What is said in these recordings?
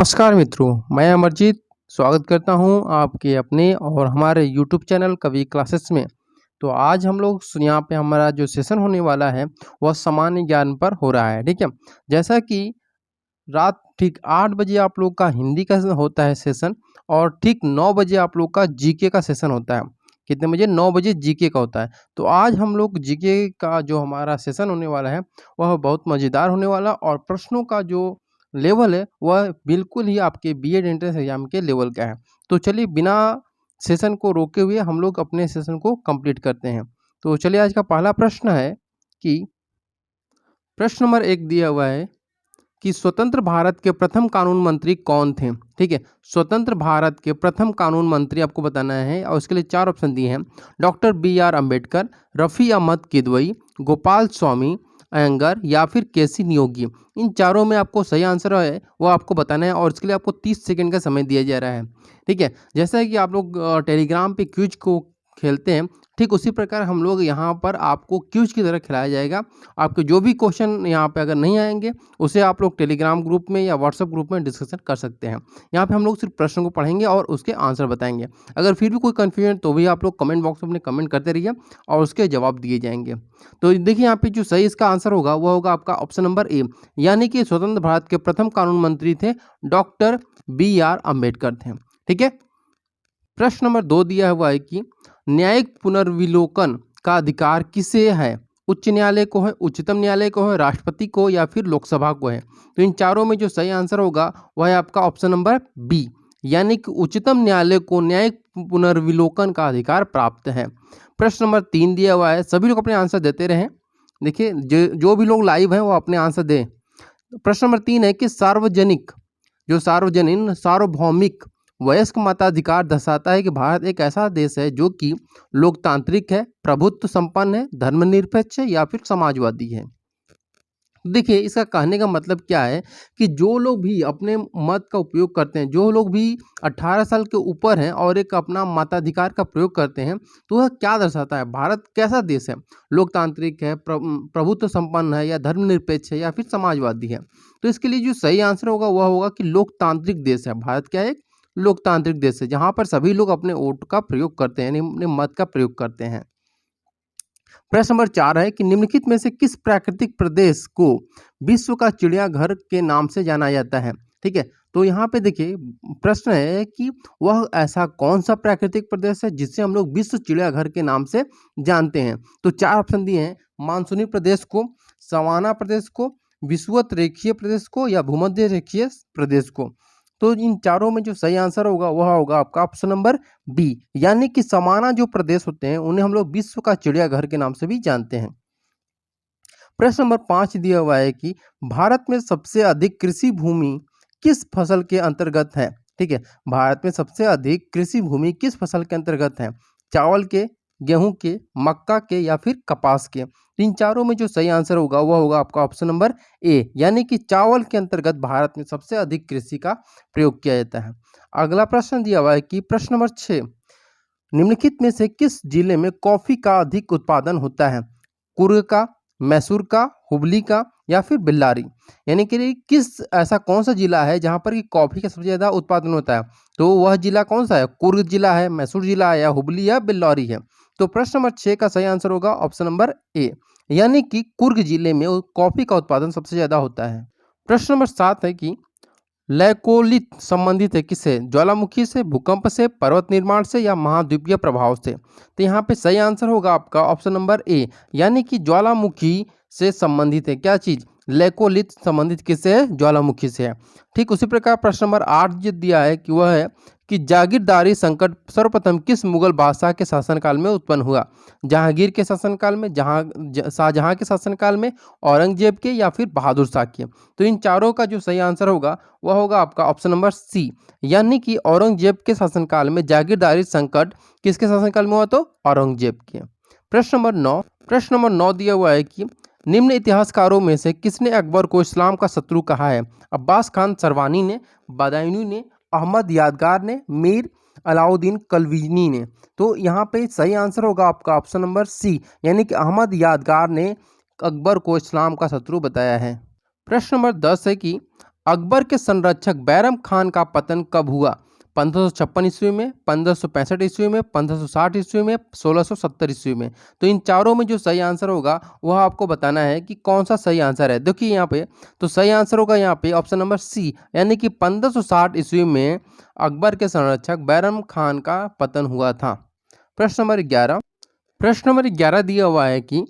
नमस्कार मित्रों, मैं अमरजीत स्वागत करता हूं आपके अपने और हमारे यूट्यूब चैनल कवि क्लासेस में। तो आज हम लोग यहाँ पे हमारा जो सेशन होने वाला है वह सामान्य ज्ञान पर हो रहा है, ठीक है। जैसा कि रात ठीक 8 बजे आप लोग का हिंदी का होता है सेशन और ठीक 9 बजे आप लोग का जीके का सेशन होता है। कितने बजे? 9 बजे जीके का होता है। तो आज हम लोग जीके का जो हमारा सेशन होने वाला है वह बहुत मज़ेदार होने वाला और प्रश्नों का जो लेवल है वह बिल्कुल ही आपके बीएड एंट्रेंस एग्जाम के लेवल का है। तो चलिए बिना सेशन को रोके हुए हम लोग अपने सेशन को कंप्लीट करते हैं। तो चलिए आज का पहला प्रश्न है कि प्रश्न नंबर 1 दिया हुआ है कि स्वतंत्र भारत के प्रथम कानून मंत्री कौन थे? ठीक है, स्वतंत्र भारत के प्रथम कानून मंत्री आपको बताना है और उसके लिए 4 ऑप्शन दिए हैं। Doctor B R. अम्बेडकर, रफ़ी अहमद किदवई, गोपाल स्वामी अयंगार या फिर केसी नियोगी। इन चारों में आपको सही आंसर है वो आपको बताना है और इसके लिए आपको 30 सेकंड का समय दिया जा रहा है। ठीक है, जैसा कि आप लोग टेलीग्राम पे क्विज को खेलते हैं, ठीक उसी प्रकार हम लोग यहाँ पर आपको क्विज की तरह खिलाया जाएगा। आपके जो भी क्वेश्चन यहाँ पे अगर नहीं आएंगे उसे आप लोग टेलीग्राम ग्रुप में या व्हाट्सएप ग्रुप में डिस्कशन कर सकते हैं। यहाँ पे हम लोग सिर्फ प्रश्न को पढ़ेंगे और उसके आंसर बताएंगे। अगर फिर भी कोई कन्फ्यूजन तो भी आप लोग कमेंट बॉक्स में अपने कमेंट करते रहिए और उसके जवाब दिए जाएंगे। तो देखिए यहाँ पे जो सही इसका आंसर होगा वह होगा आपका ऑप्शन नंबर ए, यानी कि स्वतंत्र भारत के प्रथम कानून मंत्री थे डॉक्टर बी.आर. अम्बेडकर थे। ठीक है, प्रश्न नंबर 2 दिया हुआ है कि न्यायिक पुनर्विलोकन का अधिकार किसे है? उच्च न्यायालय को है, उच्चतम न्यायालय को है, राष्ट्रपति को या फिर लोकसभा को है? तो इन चारों में जो सही आंसर होगा वह है आपका ऑप्शन नंबर बी, यानी कि उच्चतम न्यायालय को न्यायिक पुनर्विलोकन का अधिकार प्राप्त है। प्रश्न नंबर 3 दिया हुआ है, सभी लोग अपने आंसर देते रहें। देखिए जो भी लोग लाइव हैं वो अपने आंसर दें। प्रश्न नंबर 3 है कि सार्वभौमिक वयस्क मताधिकार दर्शाता है कि भारत एक ऐसा देश है जो कि लोकतांत्रिक है, प्रभुत्व संपन्न है, धर्मनिरपेक्ष है या फिर समाजवादी है। देखिए इसका कहने का मतलब क्या है कि जो लोग भी अपने मत का उपयोग करते हैं, जो लोग भी 18 साल के ऊपर हैं और एक अपना मताधिकार का प्रयोग करते हैं, तो वह क्या दर्शाता है? भारत कैसा देश है? लोकतांत्रिक है, प्रभुत्व संपन्न है या धर्मनिरपेक्ष है या फिर समाजवादी है? तो इसके लिए जो सही आंसर होगा वह होगा कि लोकतांत्रिक देश है। भारत क्या है? लोकतांत्रिक देश है, जहाँ पर सभी लोग अपने वोट का प्रयोग करते हैं, अपने मत का प्रयोग करते हैं। प्रश्न नंबर 4 है कि निम्नलिखित में से किस प्राकृतिक प्रदेश को विश्व का चिड़ियाघर के नाम से जाना जाता है? ठीक है, तो यहाँ पे देखिए प्रश्न है कि वह ऐसा कौन सा प्राकृतिक प्रदेश है जिसे हम लोग विश्व चिड़ियाघर के नाम से जानते हैं? तो 4 ऑप्शन दिए हैं, मानसूनी प्रदेश को, सवाना प्रदेश को, विषुवत रेखीय प्रदेश को या भूमध्य रेखीय प्रदेश को। तो इन चारों में जो सही आंसर होगा वह होगा आपका ऑप्शन नंबर बी, यानी कि समाना जो प्रदेश होते हैं उन्हें हम लोग विश्व का चिड़ियाघर के नाम से भी जानते हैं। प्रश्न नंबर 5 दिया हुआ है कि भारत में सबसे अधिक कृषि भूमि किस फसल के अंतर्गत है? ठीक है, भारत में सबसे अधिक कृषि भूमि किस फसल के अंतर्गत है? चावल के, गेहूं के, मक्का के या फिर कपास के? इन चारों में जो सही आंसर होगा वह होगा आपका ऑप्शन नंबर ए, यानी कि चावल के अंतर्गत भारत में सबसे अधिक कृषि का प्रयोग किया जाता है। अगला प्रश्न दिया हुआ है कि प्रश्न नंबर 6, निम्नलिखित में से किस जिले में कॉफी का अधिक उत्पादन होता है? कुर्ग का, मैसूर का, हुबली का या फिर बेल्लारी? यानी कि किस ऐसा कौन सा जिला है जहां पर कि कॉफी का सबसे ज्यादा उत्पादन होता है? तो वह जिला कौन सा है? कुर्ग जिला है, मैसूर जिला है या हुबली या बेल्लारी है? तो प्रश्न नंबर 6 का सही आंसर होगा ऑप्शन नंबर ए, यानी कि कुर्ग जिले में कॉफी का उत्पादन सबसे ज्यादा होता है। प्रश्न नंबर 7 है कि लैकोलिथ संबंधित है किससे? ज्वालामुखी से, भूकंप से, पर्वत निर्माण से या महाद्वीपीय प्रभाव से? तो यहाँ पे सही आंसर होगा आपका ऑप्शन नंबर ए, यानी कि ज्वालामुखी से संबंधित है। क्या चीज? लैकोलिथ संबंधित किससे है? ज्वालामुखी से है। ठीक उसी प्रकार प्रश्न नंबर 8 जो दिया है कि वह है कि जागीरदारी संकट सर्वप्रथम किस मुगल बादशाह के शासनकाल में उत्पन्न हुआ? जहांगीर के शासनकाल में, शाहजहां के शासनकाल में, औरंगजेब के या फिर बहादुर शाह के? तो इन चारों का जो सही आंसर होगा वह होगा आपका ऑप्शन नंबर सी, यानी कि औरंगजेब के शासनकाल में जागीरदारी संकट किसके शासनकाल में हुआ? तो औरंगजेब के। प्रश्न नंबर 9 दिया हुआ है कि निम्न इतिहासकारों में से किसने अकबर को इस्लाम का शत्रु कहा है? अब्बास खान सरवानी ने, बदायूनी ने, अहमद यादगार ने, मीर अलाउद्दीन कलवीनी ने? तो यहाँ पे सही आंसर होगा आपका ऑप्शन नंबर सी, यानी कि अहमद यादगार ने अकबर को इस्लाम का शत्रु बताया है। प्रश्न नंबर 10 है कि अकबर के संरक्षक बैरम खान का पतन कब हुआ? 1556 ईस्वी में, 1565 ईस्वी में, 1560 ईस्वी में, 1670 ईस्वी में। तो इन चारों में जो सही आंसर होगा वह आपको बताना है कि कौन सा सही आंसर है। देखिए यहाँ पे तो सही आंसर होगा यहाँ पे ऑप्शन नंबर सी, यानी कि 1560 ईस्वी में अकबर के संरक्षक बैरम खान का पतन हुआ था। प्रश्न नंबर 11, प्रश्न नंबर 11 दिया हुआ है कि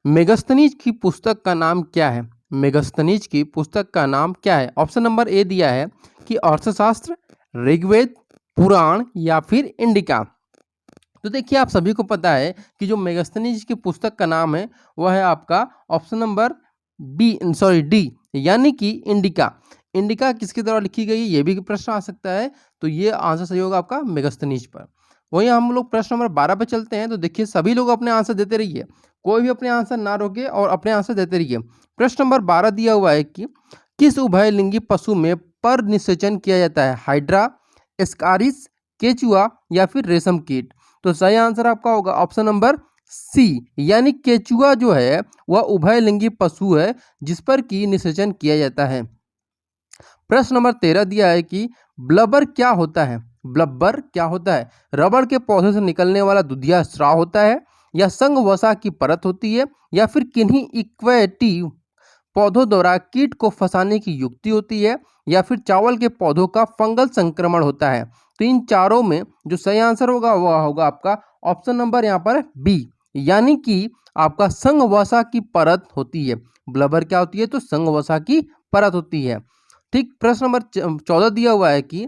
मेगस्थनीज की पुस्तक का नाम क्या है? मेगस्थनीज की पुस्तक का नाम क्या है? ऑप्शन नंबर ए दिया है कि अर्थशास्त्र, ऋग्वेद, पुराण या फिर इंडिका। तो देखिए आप सभी को पता है कि जो मेगस्थनीज की पुस्तक का नाम है वह है आपका ऑप्शन नंबर डी, यानी कि इंडिका। इंडिका किसके द्वारा लिखी गई, ये भी प्रश्न आ सकता है। तो ये आंसर सही होगा आपका मेगस्थनीज पर। वहीं हम लोग प्रश्न नंबर 12 पे चलते हैं। तो देखिए सभी लोग अपने आंसर देते रहिए, कोई भी अपने आंसर ना रोके और अपने आंसर देते रहिए। प्रश्न नंबर 12 दिया हुआ है कि किस उभयलिंगी पशु में पर निषेचन किया जाता है? हाइड्रा, एस्कारिस, केचुआ या फिर रेशम कीट। तो सही आंसर आपका होगा ऑप्शन नंबर सी, यानी केचुआ जो है वह उभयलिंगी पशु है जिस पर की निषेचन किया जाता है। प्रश्न नंबर 13 दिया है कि ब्लबर क्या होता है? ब्लबर क्या होता है? रबड़ के पौधे से निकलने वाला दुधिया स्राव होता है, या संग वसा की परत होती है, या फिर किन्हीं इक्वेटिव पौधों द्वारा कीट को फंसाने की युक्ति होती है, या फिर चावल के पौधों का फंगल संक्रमण होता है। तो इन चारों में जो सही आंसर होगा वह होगा आपका ऑप्शन नंबर यहाँ पर बी, यानी कि आपका संग वसा की परत होती है। ब्लबर क्या होती है? तो संग वसा की परत होती है। ठीक, प्रश्न नंबर 14 दिया हुआ है कि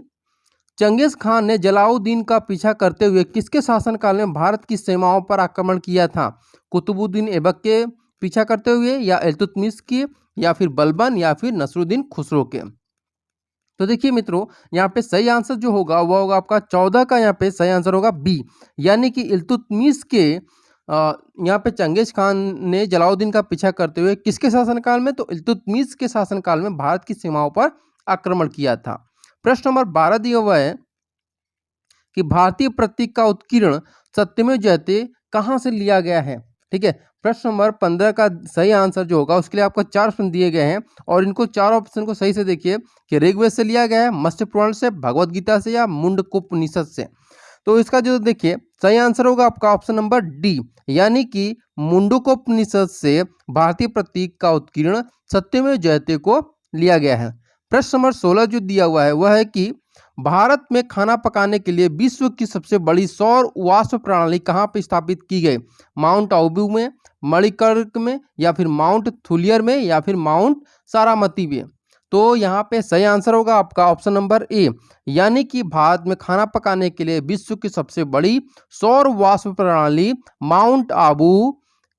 चंगेज खान ने जलाउद्दीन का पीछा करते हुए किसके शासनकाल में भारत की सीमाओं पर आक्रमण किया था? कुतुबुद्दीन ऐबक के पीछा करते हुए, या इल्तुतमिश के, या फिर बलबन, या फिर नसरुद्दीन खुसरो के। तो देखिए मित्रों यहाँ पे सही आंसर जो होगा वह होगा आपका 14 का, यहाँ पे सही आंसर होगा बी, यानी कि इल्तुतमिश के यहाँ पे चंगेज खान ने जलाउद्दीन का पीछा करते हुए किसके शासनकाल में? तो इल्तुतमिश के शासनकाल में भारत की सीमाओं पर आक्रमण किया था। प्रश्न नंबर 12 दिया हुआ है कि भारतीय प्रतीक का उत्कीर्ण सत्यमेव जयते कहाँ से लिया गया है? ठीक है, प्रश्न नंबर 15 का सही आंसर जो होगा उसके लिए आपको 4 ऑप्शन दिए गए हैं, और इनको 4 ऑप्शन को सही से देखिए कि ऋग्वेद से लिया गया है, मत्स्य पुराण से, भगवत गीता से, या मुंडकोपनिषद से। तो इसका जो देखिए सही आंसर होगा आपका ऑप्शन नंबर डी, यानी कि मुंडकोपनिषद से भारतीय प्रतीक का उत्कीर्ण सत्यमेव जयते को लिया गया है। प्रश्न नंबर 16 जो दिया हुआ है वह है कि भारत में खाना पकाने के लिए विश्व की सबसे बड़ी सौर वाष्प प्रणाली कहाँ पर स्थापित की गई? माउंट आबू में, मणिकर्क में, या फिर माउंट थुलियर में, या फिर माउंट सारामती में। तो यहाँ पे सही आंसर होगा आपका ऑप्शन नंबर ए, यानी कि भारत में खाना पकाने के लिए विश्व की सबसे बड़ी सौर वाष्प प्रणाली माउंट आबू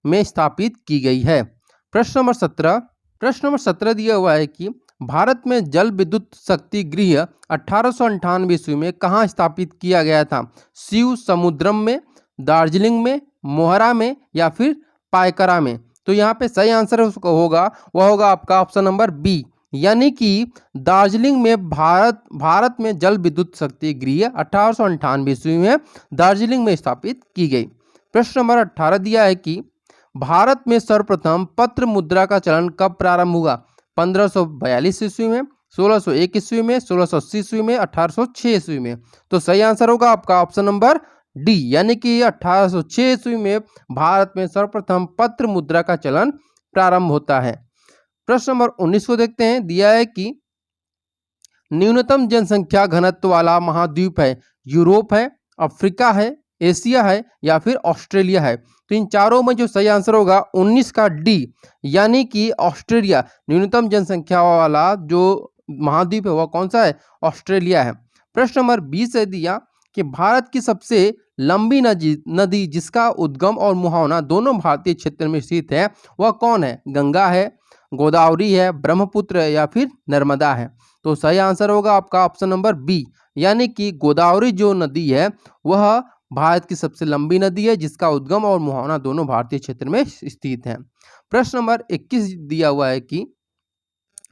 में स्थापित की गई है। प्रश्न नंबर 17, प्रश्न नंबर 17 दिया हुआ है कि भारत में जल विद्युत शक्ति गृह 1898 ईस्वी में कहाँ स्थापित किया गया था? शिव समुद्रम में, दार्जिलिंग में, मोहरा में, या फिर पायकरा में। तो यहाँ पे सही आंसर होगा वह होगा आपका ऑप्शन नंबर बी, यानी कि दार्जिलिंग में भारत में जल विद्युत शक्ति गृह 1898 ईस्वी में दार्जिलिंग में स्थापित की गई। प्रश्न नंबर 18 दिया है कि भारत में सर्वप्रथम पत्र मुद्रा का चलन कब प्रारंभ हुआ? 1542 ईस्वी में, 1601 ईस्वी में, 1680 ईस्वी में, 1806 ईस्वी में। तो सही आंसर होगा आपका ऑप्शन नंबर डी, यानी कि 1806 ईस्वी में भारत में सर्वप्रथम पत्र मुद्रा का चलन प्रारंभ होता है। प्रश्न नंबर 19 को देखते हैं। दिया है कि न्यूनतम जनसंख्या घनत्व वाला महाद्वीप है? यूरोप है, अफ्रीका है, एशिया है, या फिर ऑस्ट्रेलिया है। तो इन चारों में जो सही आंसर होगा 19 का डी, यानी कि ऑस्ट्रेलिया। न्यूनतम जनसंख्या वाला जो महाद्वीप है वह कौन सा है? ऑस्ट्रेलिया है। प्रश्न नंबर 20 है दिया कि भारत की सबसे लंबी नदी जिसका उद्गम और मुहाना दोनों भारतीय क्षेत्र में स्थित है वह कौन है? गंगा है, गोदावरी है, ब्रह्मपुत्र है, या फिर नर्मदा है। तो सही आंसर होगा आपका ऑप्शन नंबर बी, यानी कि गोदावरी जो नदी है वह भारत की सबसे लंबी नदी है जिसका उद्गम और मुहाना दोनों भारतीय क्षेत्र में स्थित है। प्रश्न नंबर 21 दिया हुआ है कि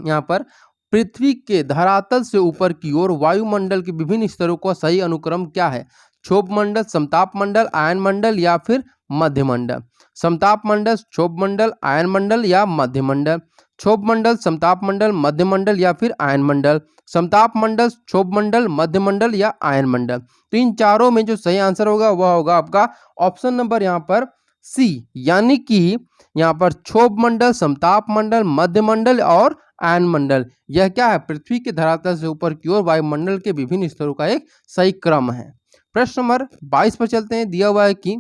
यहाँ पर पृथ्वी के धरातल से ऊपर की ओर वायुमंडल के विभिन्न स्तरों का सही अनुक्रम क्या है? क्षोभ मंडल, समताप मंडल, आयन मंडल, या फिर मध्य मंडल। समताप मंडल, क्षोभ मंडल, आयन मंडल या मध्य मंडल। क्षोभ मंडल, समताप मंडल, मध्य मंडल या फिर आयन मंडल। समताप मंडल, क्षोभ मंडल, मध्य मंडल या आयन मंडल। तो इन चारों में जो सही आंसर होगा वह होगा आपका ऑप्शन नंबर यहाँ पर सी, यानी कि यहाँ पर क्षोभ मंडल, समताप मंडल, मध्य मंडल और आयन मंडल, यह क्या है, पृथ्वी के धरातल से ऊपर की ओर वायुमंडल के विभिन्न स्तरों का एक सही क्रम है। प्रश्न नंबर 22 पर चलते हैं। दिया हुआ है कि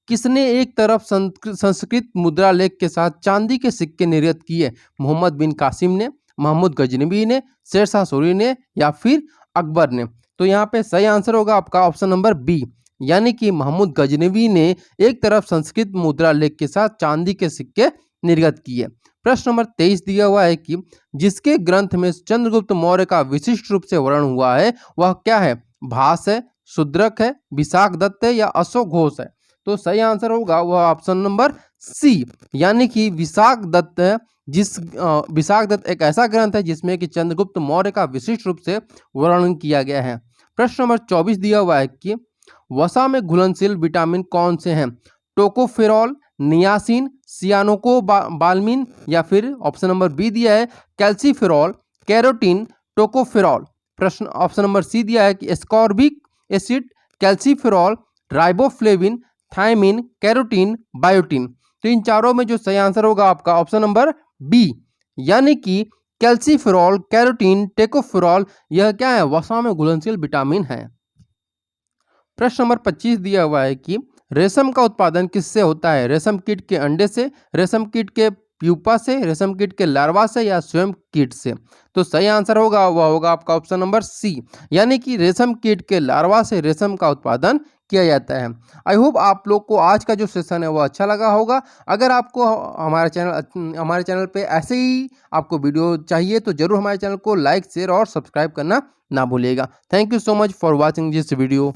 किसने एक तरफ संस्कृत मुद्रा लेख के साथ चांदी के सिक्के निर्गत किए? मोहम्मद बिन कासिम ने, महमूद गजनवी ने, शेरशाह सूरी ने या फिर अकबर ने। तो यहाँ पे सही आंसर होगा आपका ऑप्शन नंबर बी, यानी कि महमूद गजनवी ने एक तरफ संस्कृत मुद्रा लेख के साथ चांदी के सिक्के निर्गत किए। प्रश्न नंबर 23 दिया हुआ है कि जिसके ग्रंथ में चंद्रगुप्त मौर्य का विशिष्ट रूप से वर्णन हुआ है वह क्या है? भास है, शूद्रक है, विशाख दत्त है या अशोक घोष है। तो सही आंसर होगा वह ऑप्शन नंबर सी, यानी कि विशाख दत्त है। विशाख दत्त एक ऐसा ग्रंथ है जिसमें कि चंद्रगुप्त मौर्य का विशिष्ट रूप से वर्णन किया गया है। प्रश्न नंबर 24 दिया हुआ है कि वसा में घुलनशील विटामिन कौन से हैं? टोकोफेरॉल, नियासिन, सियानोकोबालामिन या फिर ऑप्शन नंबर बी दिया है कैल्सीफेरॉल, कैरोटीन, टोकोफेरॉल। प्रश्न ऑप्शन नंबर सी दिया है कि ascorbic acid, calciferol, riboflavin, thiamine, carotene, biotin. तो इन चारों में जो सही आंसर होगा आपका ऑप्शन नंबर बी, यानी कि कैल्सीफेरॉल, कैरोटीन, टेकोफेरॉल, यह क्या है, वसा में घुलनशील विटामिन है। प्रश्न नंबर 25 दिया हुआ है कि रेशम का उत्पादन किससे होता है? रेशम कीट के अंडे से, रेशम कीट के प्यूपा से, रेशम कीट के लार्वा से या स्वयं कीट से। तो सही आंसर होगा वह होगा आपका ऑप्शन नंबर सी, यानी कि रेशम कीट के लार्वा से रेशम का उत्पादन किया जाता है। आई होप आप लोग को आज का जो सेशन है वो अच्छा लगा होगा। अगर आपको हमारे चैनल पे ऐसे ही आपको वीडियो चाहिए तो जरूर हमारे चैनल को लाइक, शेयर और सब्सक्राइब करना ना भूलिएगा। Thank you so much for watching this video.